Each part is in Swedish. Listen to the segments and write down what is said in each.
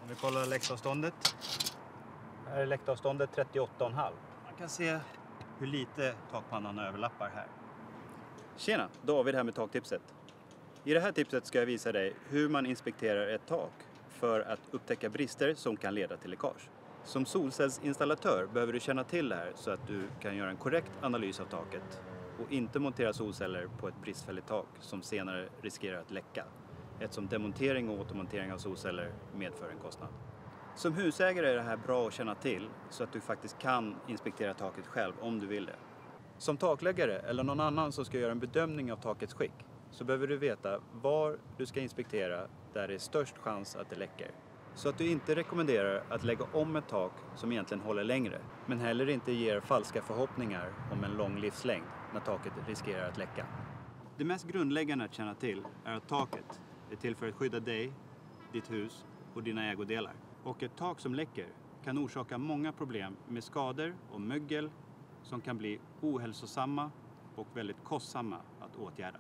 Vi kollar läktavståndet. Här är läktavståndet 38,5. Man kan se hur lite takpannan överlappar här. Tjena, David här med taktipset. I det här tipset ska jag visa dig hur man inspekterar ett tak för att upptäcka brister som kan leda till läckage. Som solcellsinstallatör behöver du känna till det här så att du kan göra en korrekt analys av taket och inte montera solceller på ett bristfälligt tak som senare riskerar att läcka, eftersom demontering och återmontering av solceller medför en kostnad. Som husägare är det här bra att känna till så att du faktiskt kan inspektera taket själv om du vill det. Som takläggare eller någon annan som ska göra en bedömning av takets skick så behöver du veta var du ska inspektera där det är störst chans att det läcker. Så att du inte rekommenderar att lägga om ett tak som egentligen håller längre, men heller inte ger falska förhoppningar om en lång livslängd när taket riskerar att läcka. Det mest grundläggande att känna till är att taket är till för att skydda dig, ditt hus och dina ägodelar. Och ett tak som läcker kan orsaka många problem med skador och mögel som kan bli ohälsosamma och väldigt kostsamma att åtgärda.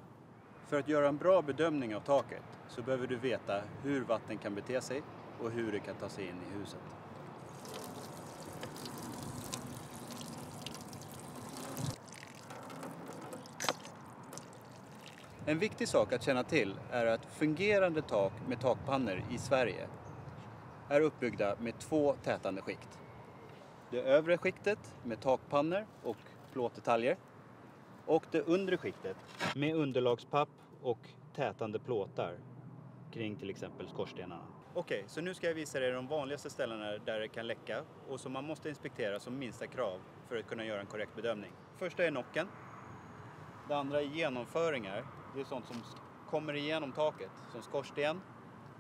För att göra en bra bedömning av taket så behöver du veta hur vatten kan bete sig och hur det kan ta sig in i huset. En viktig sak att känna till är att fungerande tak med takpannor i Sverige är uppbyggda med 2 tätande skikt. Det övre skiktet med takpannor och plåtdetaljer och det undre skiktet med underlagspapp och tätande plåtar kring till exempel skorstenarna. Okej, så nu ska jag visa er de vanligaste ställena där det kan läcka och som man måste inspektera som minsta krav för att kunna göra en korrekt bedömning. Första är nocken. Det andra är genomföringar. Det är sånt som kommer igenom taket som skorsten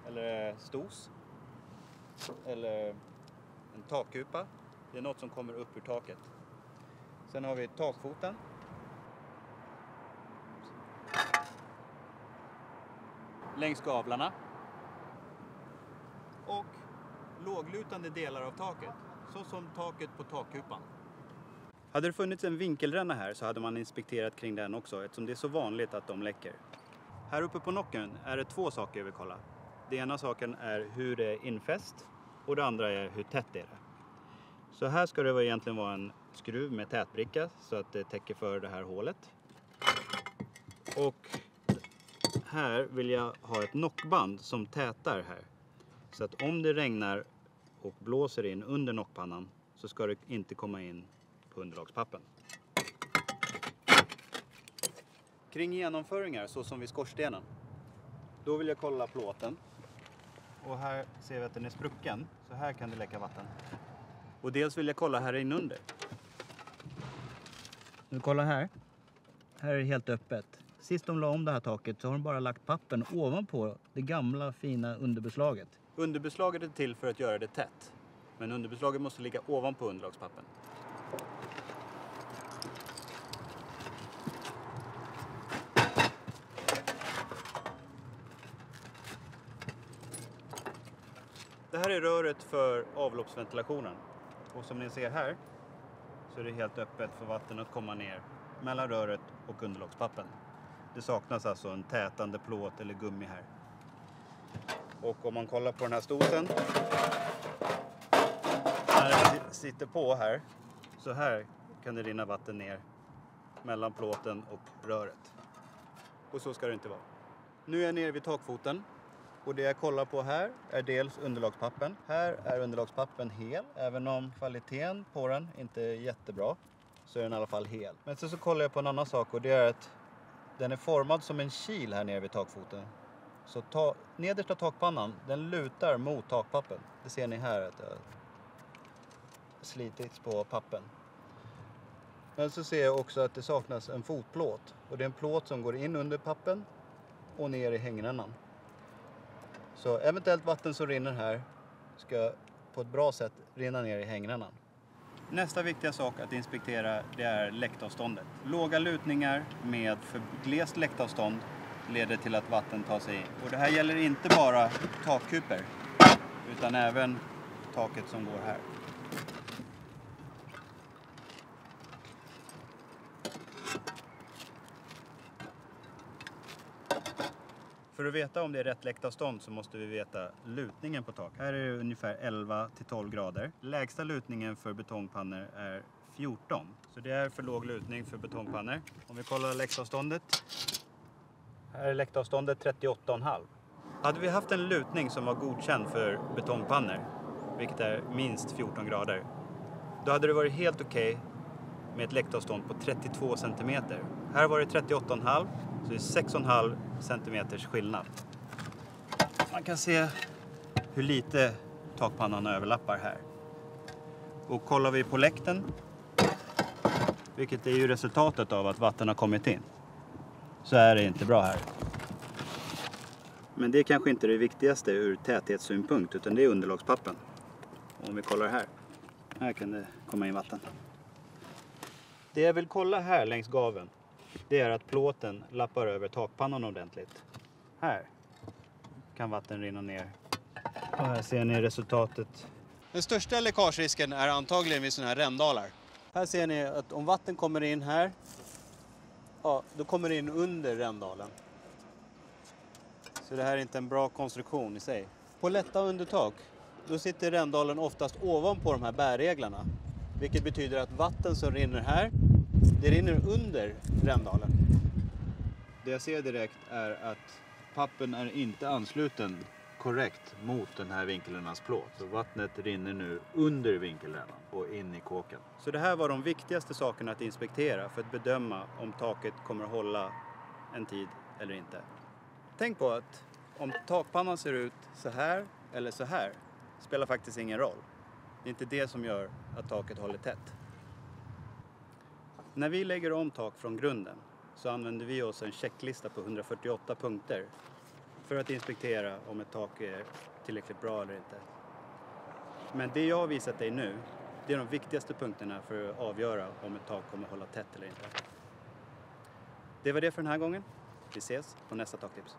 eller stos eller en takkupa. Det är något som kommer upp ur taket. Sen har vi takfoten. Längs gavlarna. Och låglutande delar av taket, så som taket på takkupan. Hade det funnits en vinkelränna här så hade man inspekterat kring den också eftersom det är så vanligt att de läcker. Här uppe på nocken är det 2 saker jag vill kolla. Det ena saken är hur det är infäst och det andra är hur tätt det är. Så här ska det egentligen vara en skruv med tätbricka så att det täcker för det här hålet. Och här vill jag ha ett nockband som tätar här. Så att om det regnar och blåser in under nockpannan så ska det inte komma in på underlagspappen. Kring genomföringar så som vid skorstenen. Då vill jag kolla plåten. Och här ser vi att den är sprucken. Så här kan det läcka vatten. Och dels vill jag kolla här inunder. Nu kolla här. Här är det helt öppet. Sist de la om det här taket så har de bara lagt pappen ovanpå det gamla fina underbeslaget. Underbeslaget är till för att göra det tätt. Men underbeslaget måste ligga ovanpå underlagspappen. Det här är röret för avloppsventilationen. Och som ni ser här så är det helt öppet för vatten att komma ner mellan röret och underlagspappen. Det saknas alltså en tätande plåt eller gummi här. Och om man kollar på den här stosen. När den sitter på här. Så här kan det rinna vatten ner mellan plåten och röret. Och så ska det inte vara. Nu är jag nere vid takfoten. Och det jag kollar på här är dels underlagspappen. Här är underlagspappen hel. Även om kvaliteten på den inte är jättebra så är den i alla fall hel. Men så kollar jag på en annan sak och det är att den är formad som en kil här nere vid takfoten. Så nedersta takpannan, den lutar mot takpappen. Det ser ni här att det har slitits på pappen. Men så ser jag också att det saknas en fotplåt. Och det är en plåt som går in under pappen och ner i hängrännan. Så eventuellt vatten som rinner här ska på ett bra sätt rinna ner i hängrännan. Nästa viktiga sak att inspektera det är läktavståndet. Låga lutningar med för glest läktavstånd leder till att vatten tar sig in. Och det här gäller inte bara takkuper utan även taket som går här. För att veta om det är rätt läktavstånd så måste vi veta lutningen på tak. Här är det ungefär 11 till 12 grader. Lägsta lutningen för betongpannor är 14. Så det är för låg lutning för betongpannor. Om vi kollar läktavståndet. Här är läktavståndet 38,5. Hade vi haft en lutning som var godkänd för betongpannor, vilket är minst 14 grader, då hade det varit helt okej med ett läktavstånd på 32 cm. Här var det 38,5, så det är 6,5 cm skillnad. Man kan se hur lite takpannan överlappar här. Och kollar vi på läkten, vilket är ju resultatet av att vatten har kommit in, så är det inte bra här. Men det är kanske inte det viktigaste ur täthetssynpunkt, utan det är underlagspappen. Om vi kollar här. Här kan det komma in vatten. Det jag vill kolla här längs gaveln, det är att plåten lappar över takpannan ordentligt. Här kan vatten rinna ner. Och här ser ni resultatet. Den största läckagerisken är antagligen vid sådana här rändalar. Här ser ni att om vatten kommer in här, ja, då kommer det in under rändalen. Så det här är inte en bra konstruktion i sig. På lätta undertak, då sitter rändalen oftast ovanpå de här bärreglarna. Vilket betyder att vatten som rinner här, det rinner under rändalen. Det jag ser direkt är att pappen är inte ansluten korrekt mot den här vinkelränans plåt. Så vattnet rinner nu under vinkelrännan och in i kåken. Så det här var de viktigaste sakerna att inspektera för att bedöma om taket kommer att hålla en tid eller inte. Tänk på att om takpannan ser ut så här eller så här spelar faktiskt ingen roll. Det är inte det som gör att taket håller tätt. När vi lägger om tak från grunden så använder vi oss en checklista på 148 punkter för att inspektera om ett tak är tillräckligt bra eller inte. Men det jag har visat dig nu, det är de viktigaste punkterna för att avgöra om ett tak kommer att hålla tätt eller inte. Det var det för den här gången. Vi ses på nästa taktips.